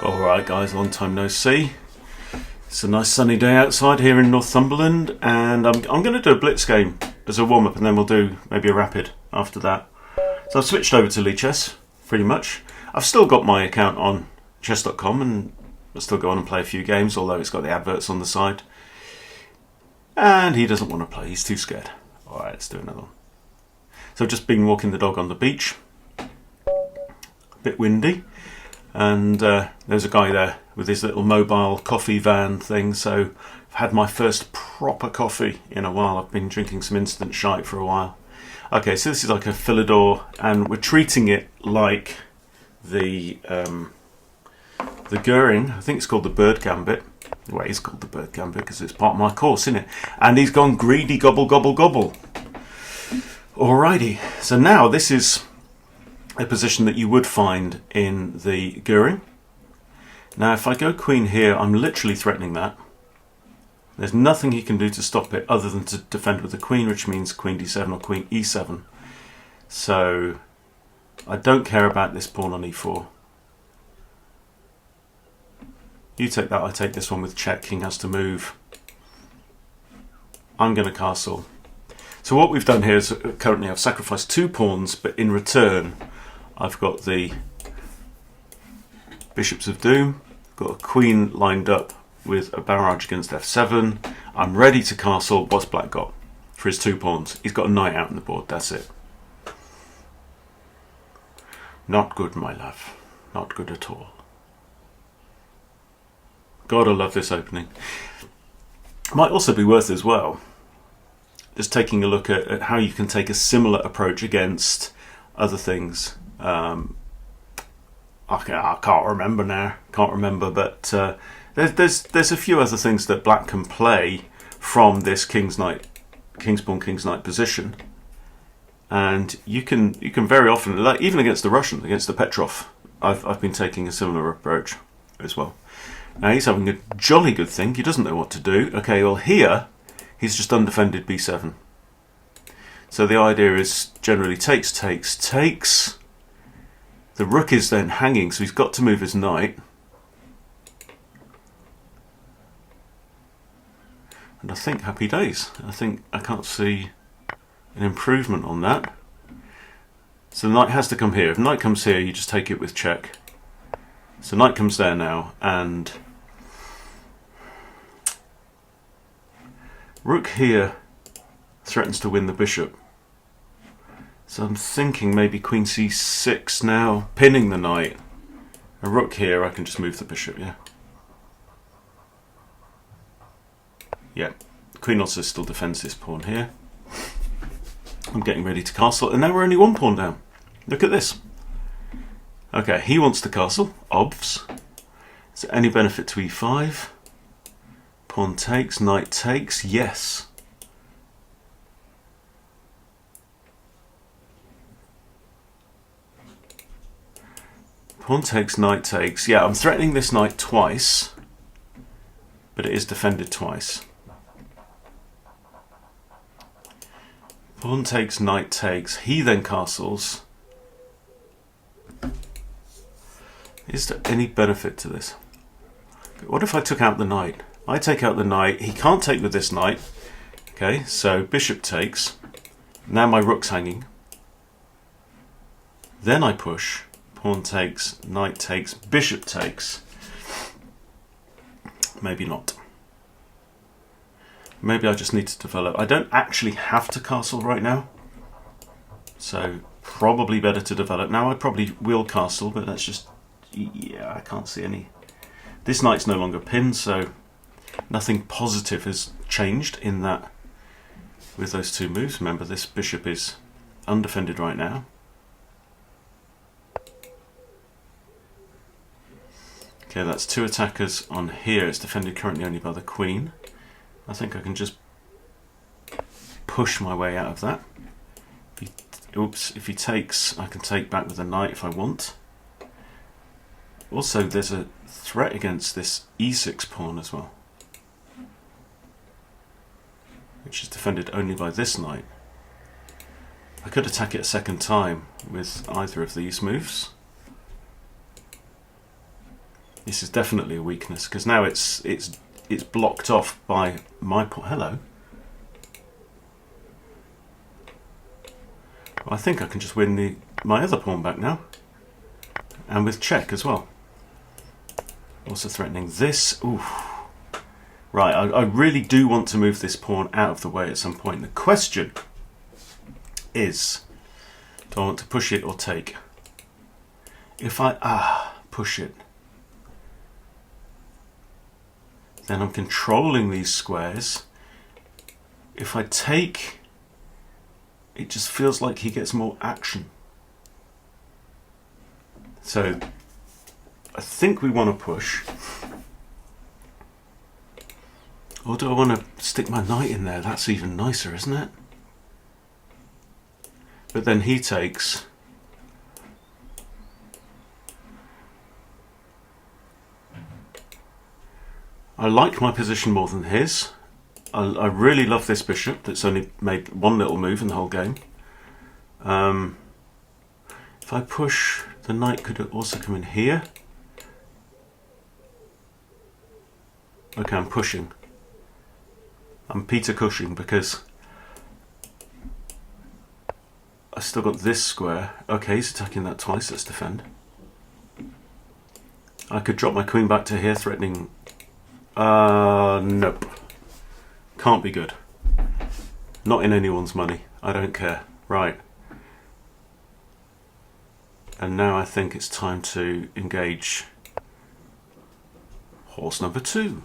Alright guys, long time no see. It's a nice sunny day outside here in Northumberland, and I'm going to do a Blitz game as a warm-up, and then we'll do maybe a rapid after that. So I've switched over to Chess, pretty much. I've still got my account on chess.com, and I'll still go on and play a few games, although it's got the adverts on the side. And he doesn't want to play, he's too scared. Alright, let's do another one. So I've just been walking the dog on the beach. A bit windy. And there's a guy there with his little mobile coffee van thing, so I've had my first proper coffee in a while. I've been drinking some instant shite for a while. Okay, so this is like a Philidor, and we're treating it like the Goering. I think it's called the Bird Gambit. Well, it's called the Bird Gambit because it's part of my course, isn't it? And he's gone greedy, gobble, gobble, gobble. Alrighty, so now this is a position that you would find in the Goering. Now if I go queen here, I'm literally threatening that. There's nothing he can do to stop it other than to defend with the queen, which means queen d7 or queen e7. So I don't care about this pawn on e4. You take that, I take this one with check. King has to move. I'm going to castle. So what we've done here is currently I've sacrificed 2 pawns, but in return I've got the Bishops of Doom, got a queen lined up with a barrage against f7. I'm ready to castle. What's black got for his 2 pawns? He's got a knight out on the board, that's it. Not good, my love. Not good at all. God, I love this opening. Might also be worth as well just taking a look at how you can take a similar approach against other things. I can't remember now. Can't remember, but there's a few other things that black can play from this king's pawn, king's knight position, and you can very often, like even against the Russian, against the Petrov, I've been taking a similar approach as well. Now he's having a jolly good think. He doesn't know what to do. Okay, well here he's just undefended b7. So the idea is generally takes. The rook is then hanging, so he's got to move his knight. And I think happy days. I can't see an improvement on that. So the knight has to come here. If knight comes here, you just take it with check. So knight comes there now, and rook here threatens to win the bishop. So I'm thinking maybe queen c6 now, pinning the knight. A rook here, I can just move the bishop, yeah. Yeah, queen also still defends this pawn here. I'm getting ready to castle, and now we're only 1 pawn down. Look at this. Okay, he wants to castle, obvs. Is there any benefit to e5? Pawn takes, knight takes, yes. Pawn takes, knight takes. Yeah, I'm threatening this knight twice, but it is defended twice. Pawn takes, knight takes. He then castles. Is there any benefit to this? What if I took out the knight? I take out the knight. He can't take with this knight. Okay, so bishop takes. Now my rook's hanging. Then I push. Pawn takes, knight takes, bishop takes. Maybe not. Maybe I just need to develop. I don't actually have to castle right now, so probably better to develop. Now I probably will castle, but that's just, yeah, I can't see any. This knight's no longer pinned, so nothing positive has changed in that with those 2 moves. Remember, this bishop is undefended right now. Okay, that's 2 attackers on here. It's defended currently only by the queen. I think I can just push my way out of that. If he takes, I can take back with the knight if I want. Also, there's a threat against this e6 pawn as well, which is defended only by this knight. I could attack it a second time with either of these moves. This is definitely a weakness, because now it's blocked off by my pawn. Hello. Well, I think I can just win my other pawn back now. And with check as well. Also threatening this. Ooh. Right, I really do want to move this pawn out of the way at some point. The question is, do I want to push it or take? If I push it, then I'm controlling these squares. If I take, it just feels like he gets more action. So I think we want to push. Or do I want to stick my knight in there? That's even nicer, isn't it? But then he takes. I like my position more than his. I really love this bishop that's only made one little move in the whole game. If I push, the knight could also come in here. Okay, I'm pushing. I'm Peter Cushing because I still got this square. Okay, he's attacking that twice. Let's defend. I could drop my queen back to here, threatening. Nope. Can't be good. Not in anyone's money. I don't care. Right. And now I think it's time to engage horse number 2.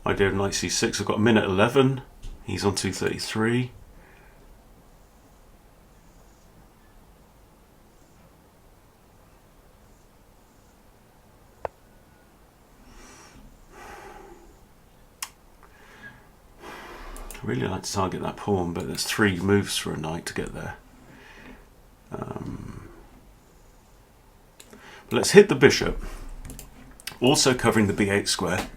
Idea of knight c6. I've got a minute 11. He's on 233. I really like to target that pawn, but there's 3 moves for a knight to get there. But let's hit the bishop, also covering the b8 square.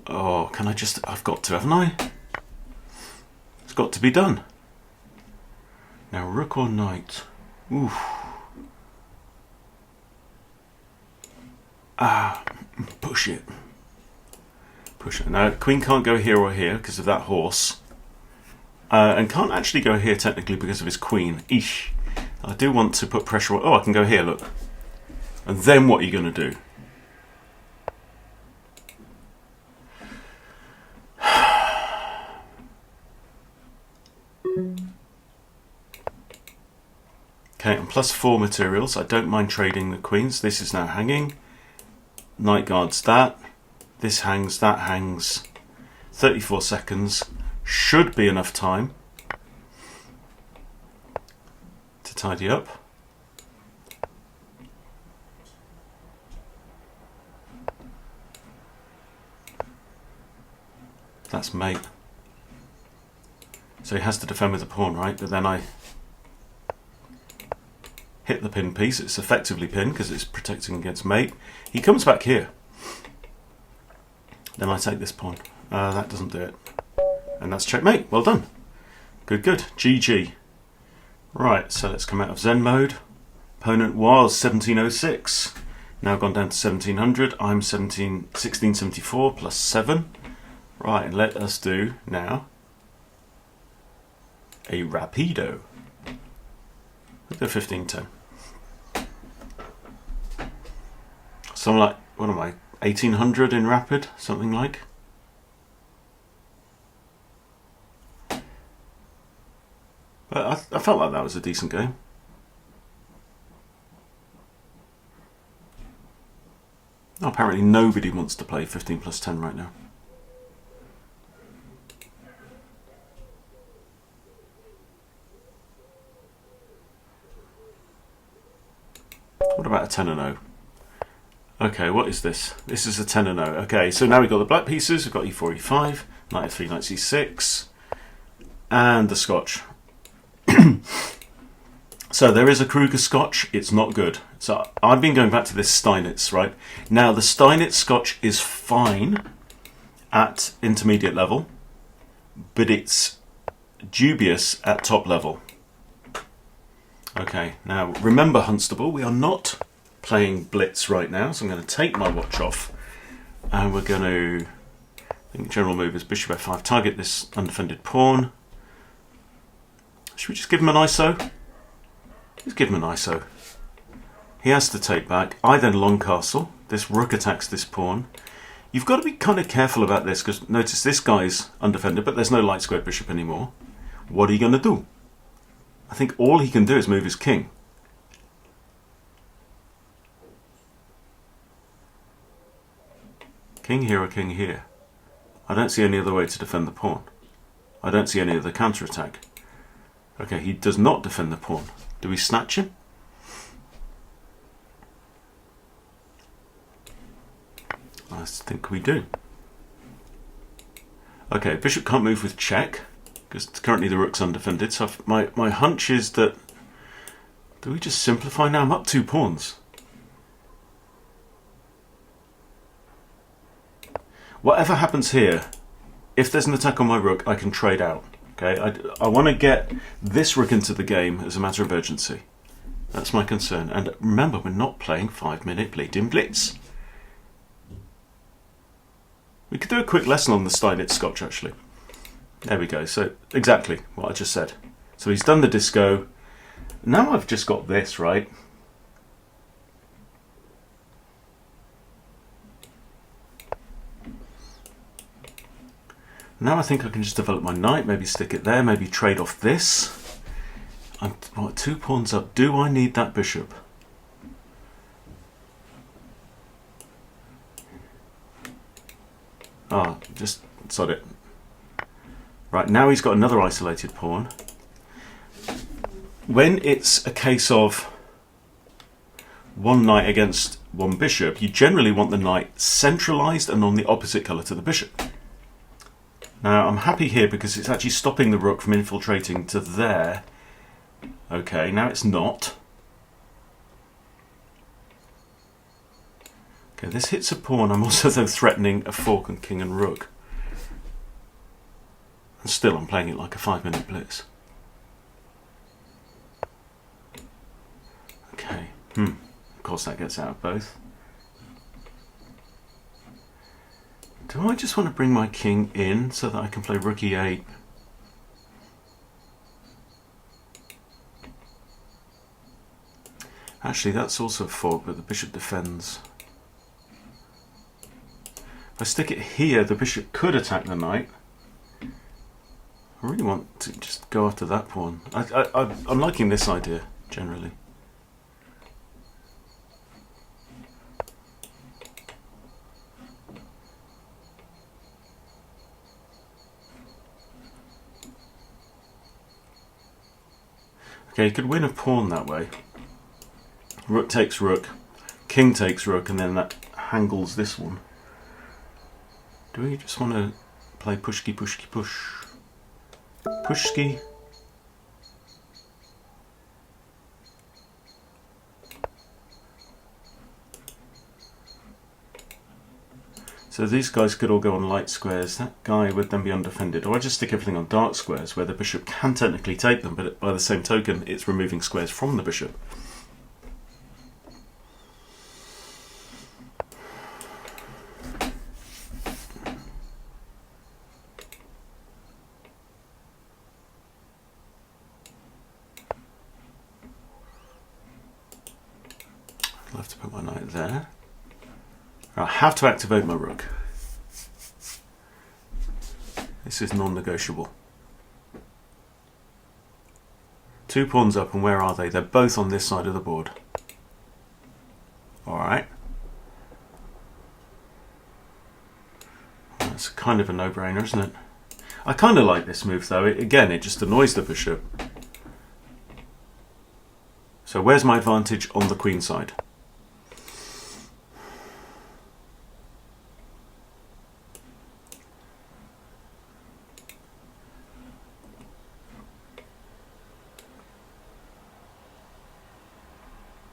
Oh, can I just... I've got to, haven't I? It's got to be done. Now, rook or knight? Oof. Push it. Push it. Now, queen can't go here or here because of that horse. And can't actually go here technically because of his queen. Eesh. I do want to put pressure on... Oh, I can go here, look. And then what are you going to do? Okay, and +4 materials. I don't mind trading the queens. This is now hanging. Knight guards that. This hangs, that hangs. 34 seconds. Should be enough time to tidy up. That's mate. So he has to defend with the pawn, right? But then I hit the pin piece. It's effectively pinned because it's protecting against mate. He comes back here. Then I take this pawn. That doesn't do it. And that's checkmate. Well done. Good, good. GG. Right, so let's come out of Zen mode. Opponent was 1706. Now gone down to 1700. I'm 1674 plus 7. Right, and let us do now a rapido. Let's go 1510. Something like, what am I, 1800 in rapid? Something like. But I felt like that was a decent game. Oh, apparently nobody wants to play 15 plus 10 right now. What about a 10 and 0? Okay, what is this? This is a 10 and 0. Okay, so now we've got the black pieces. We've got e4, e5, knight f3, knight c6, and the Scotch. So there is a Kruger Scotch. It's not good. So I've been going back to this Steinitz, right? Now the Steinitz Scotch is fine at intermediate level, but it's dubious at top level. Okay, now remember, Hunstable, we are not playing Blitz right now, so I'm going to take my watch off, and we're going to, I think general move is bishop f5, target this undefended pawn. Should we just give him an ISO? Just give him an ISO. He has to take back. I then long castle. This rook attacks this pawn. You've got to be kind of careful about this, because notice this guy's undefended, but there's no light square bishop anymore. What are you going to do? I think all he can do is move his king. King here or king here. I don't see any other way to defend the pawn. I don't see any other counterattack. Okay, he does not defend the pawn. Do we snatch him? I think we do. Okay, bishop can't move with check, because currently the rook's undefended. So my hunch is that... Do we just simplify now? I'm up 2 pawns. Whatever happens here, if there's an attack on my rook, I can trade out. Okay, I want to get this rook into the game as a matter of urgency. That's my concern. And remember, we're not playing 5-minute bleeding Blitz. We could do a quick lesson on the Steinitz Scotch, actually. There we go. So exactly what I just said. So he's done the disco. Now I've just got this, right? Now I think I can just develop my knight, maybe stick it there, maybe trade off this. I'm 2 pawns up. Do I need that bishop? Ah, just sod it. Right, now he's got another isolated pawn. When it's a case of 1 knight against 1 bishop, you generally want the knight centralised and on the opposite colour to the bishop. Now, I'm happy here because it's actually stopping the rook from infiltrating to there. Okay, now it's not. Okay, this hits a pawn. I'm also, though, threatening a fork on king and rook. And still, I'm playing it like a 5-minute blitz. Okay, of course that gets out of both. Do I just want to bring my king in so that I can play rook e8? Actually, that's also a fork, but the bishop defends. If I stick it here, the bishop could attack the knight. I really want to just go after that pawn. I'm liking this idea, generally. Okay, you could win a pawn that way. Rook takes rook, king takes rook, and then that hangles this one. Do we just want to play pushki pushki push? Pushki. So these guys could all go on light squares. That guy would then be undefended. Or I just stick everything on dark squares where the bishop can technically take them, but by the same token, it's removing squares from the bishop. I'll have to put my knight there. I have to activate my rook. This is non-negotiable. 2 pawns up, and where are they? They're both on this side of the board. Alright. That's kind of a no-brainer, isn't it? I kind of like this move, though. Again, it just annoys the bishop. So where's my advantage on the queen side?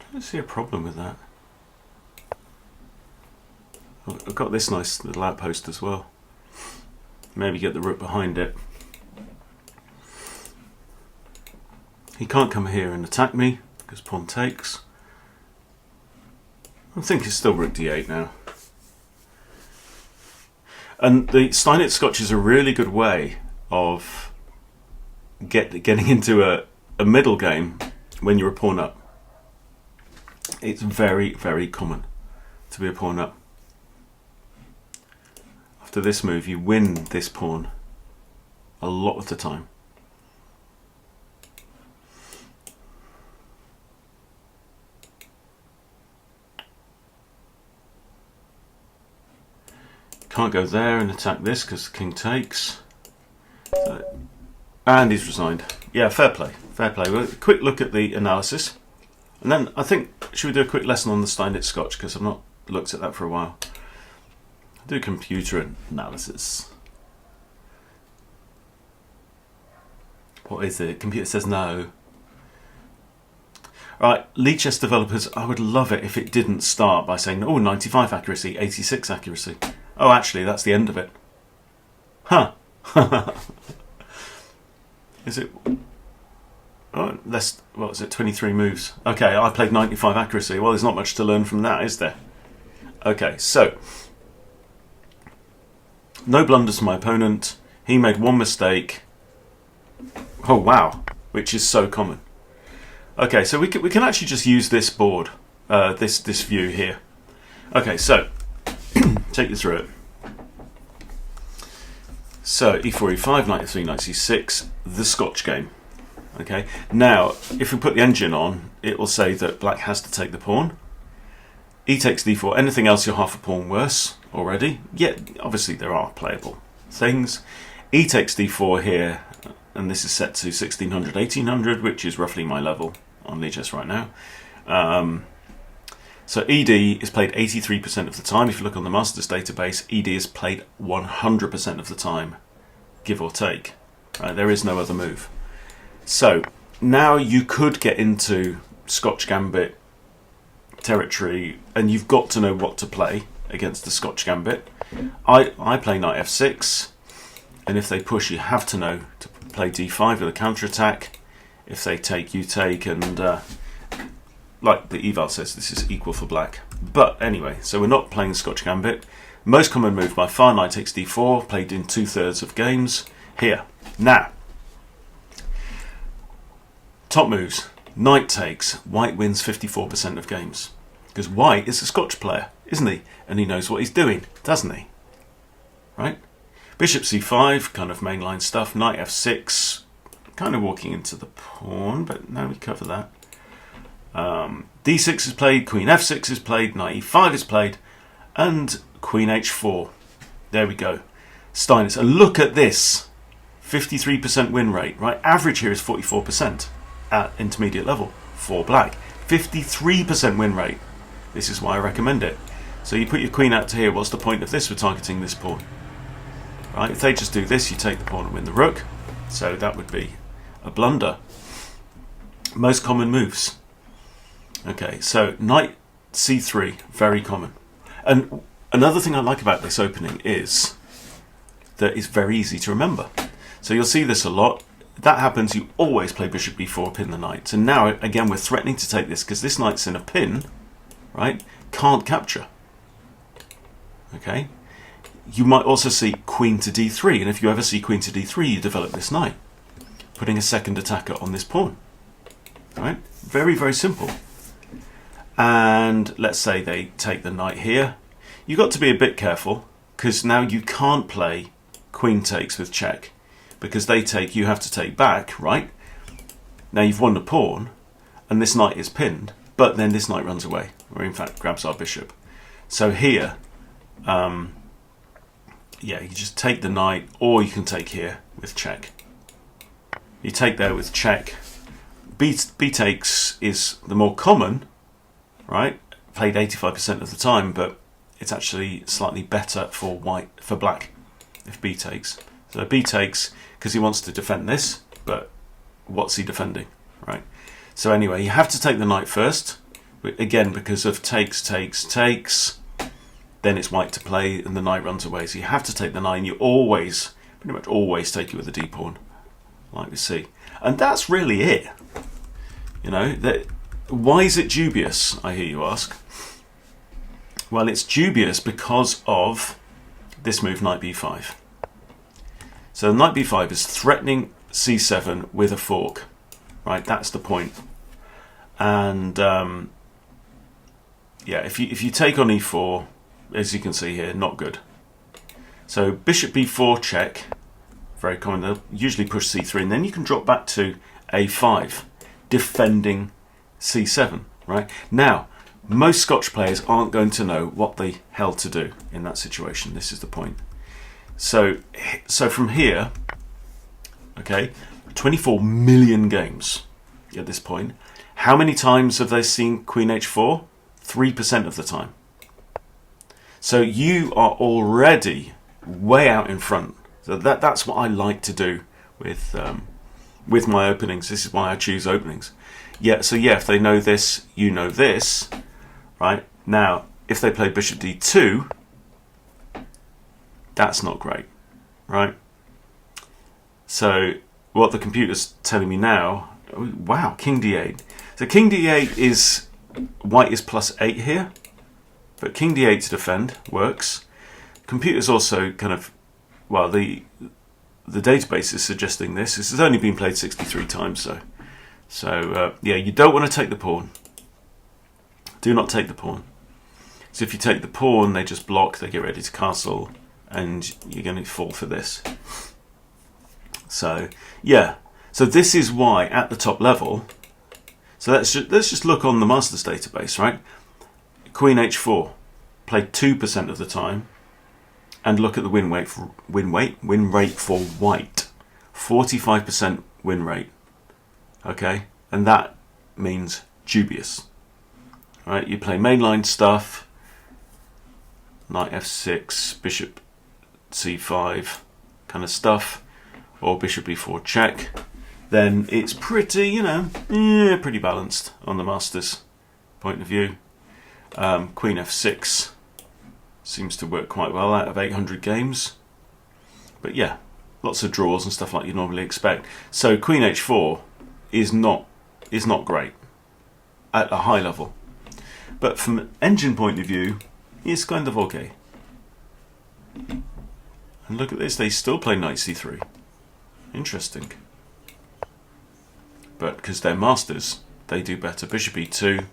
I don't see a problem with that. I've got this nice little outpost as well. Maybe get the rook behind it. He can't come here and attack me because pawn takes. I think it's still rook d8 now. And the Steinitz Scotch is a really good way of getting into a middle game when you're a pawn up. It's very, very common to be a pawn up. After this move, you win this pawn a lot of the time. Can't go there and attack this because the king takes. And he's resigned. Yeah, fair play. Fair play. Well, quick look at the analysis. And then I think, should we do a quick lesson on the Steinitz Scotch? Because I've not looked at that for a while. Do computer analysis. What is it? Computer says no. Right, lead chess developers, I would love it if it didn't start by saying, oh, 95 accuracy, 86 accuracy. Oh, actually, that's the end of it. Huh. Is it... Oh, what was it, 23 moves? Okay, I played 95 accuracy. Well, there's not much to learn from that, is there? Okay, so... No blunders from my opponent. He made one mistake. Oh, wow. Which is so common. Okay, so we can actually just use this board, this view here. Okay, so... take you through it. So e4, e5, knight e3, knight c6, the Scotch game. Okay. Now, if we put the engine on, it will say that black has to take the pawn. E takes d4. Anything else, you're half a pawn worse already. Yet, obviously, there are playable things. E takes d4 here, and this is set to 1600, 1800, which is roughly my level on lead chess right now. So ED is played 83% of the time. If you look on the Masters database, ED is played 100% of the time, give or take. Right? There is no other move. So now you could get into Scotch Gambit territory, and you've got to know what to play against the Scotch Gambit. I play knight f6, and if they push, you have to know to play d5 with a counter-attack. If they take, you take, and... like the eval says, this is equal for black. But anyway, so we're not playing Scotch Gambit. Most common move by far, knight takes d4, played in 2/3 of games. Here. Now, top moves. Knight takes. White wins 54% of games. Because White is a Scotch player, isn't he? And he knows what he's doing, doesn't he? Right? Bishop c5, kind of mainline stuff. Knight f6, kind of walking into the pawn, but now we cover that. d6 is played, queen f6 is played, knight e5 is played, and queen h4. There we go. Steinitz. And look at this. 53% win rate, right? Average here is 44% at intermediate level for black. 53% win rate. This is why I recommend it. So you put your queen out to here. What's the point of this? We're targeting this pawn. Right? If they just do this, you take the pawn and win the rook. So that would be a blunder. Most common moves. Okay, so knight c3, very common. And another thing I like about this opening is that it's very easy to remember. So you'll see this a lot. That happens, you always play bishop b4, pin the knight. And now, again, we're threatening to take this because this knight's in a pin, right? Can't capture. Okay? You might also see queen to d3, and if you ever see queen to d3, you develop this knight, putting a second attacker on this pawn. Right? Very, very simple. And let's say they take the knight here. You've got to be a bit careful, because now you can't play queen takes with check, because they take, you have to take back, right? Now you've won the pawn, and this knight is pinned, but then this knight runs away, or in fact grabs our bishop. So here, yeah, you just take the knight, or you can take here with check. You take there with check. B takes is the more common, right? Played 85% of the time, but it's actually slightly better for black if B takes. So B takes because he wants to defend this, but what's he defending, right? So anyway, you have to take the knight first, again because of takes, then it's white to play and the knight runs away. So you have to take the knight, and you always, pretty much always take it with a d pawn. like we see. And that's really it. You know, why is it dubious, I hear you ask? Well, it's dubious because of this move, knight b5. So knight b5 is threatening c7 with a fork, right? That's the point. And yeah, if you take on e4, as you can see here, not good. So bishop b4 check, very common. They'll usually push c3, and then you can drop back to a5, defending c7, right? Now, most Scotch players aren't going to know what the hell to do in that situation. This is the point. So from here, okay, 24 million games at this point. How many times have they seen Queen h4? 3% of the time. So you are already way out in front. So that's what I like to do with my openings. This is why I choose openings. Yeah. So yeah, if they know this, you know this, right? Now, if they play bishop d2, that's not great, right? So what the computer's telling me now, wow, king d8. So king d8 is, white is +8 here, but king d8 to defend works. Computer's also kind of, well, the database is suggesting this. This has only been played 63 times, though. So yeah, you don't want to take the pawn. Do not take the pawn. So if you take the pawn, they just block, they get ready to castle, and you're going to fall for this. So yeah, so this is why at the top level. So let's just look on the Masters database, right? Queen h4 played 2% of the time, and look at the win rate for white, 45% win rate. Okay, and that means dubious. Right, you play mainline stuff, knight f6, bishop c5 kind of stuff, or bishop b4 check, then it's pretty, you know, pretty balanced on the Masters point of view. Queen f6 seems to work quite well out of 800 games. But yeah, lots of draws and stuff like you normally expect. So Queen h4 is not great at a high level. But from an engine point of view, it's kind of okay. And look at this, they still play knight c3. Interesting. But because they're masters, they do better. Bishop e2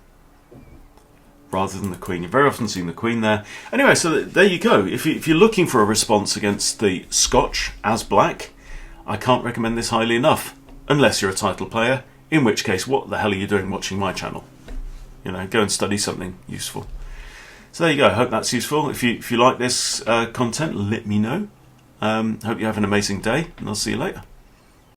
rather than the queen. You've very often seen the queen there. Anyway, so there you go. If you're looking for a response against the Scotch as black, I can't recommend this highly enough. Unless you're a title player, in which case, what the hell are you doing watching my channel? You know, go and study something useful. So there you go. I hope that's useful. If you like this content, let me know. Hope you have an amazing day, and I'll see you later.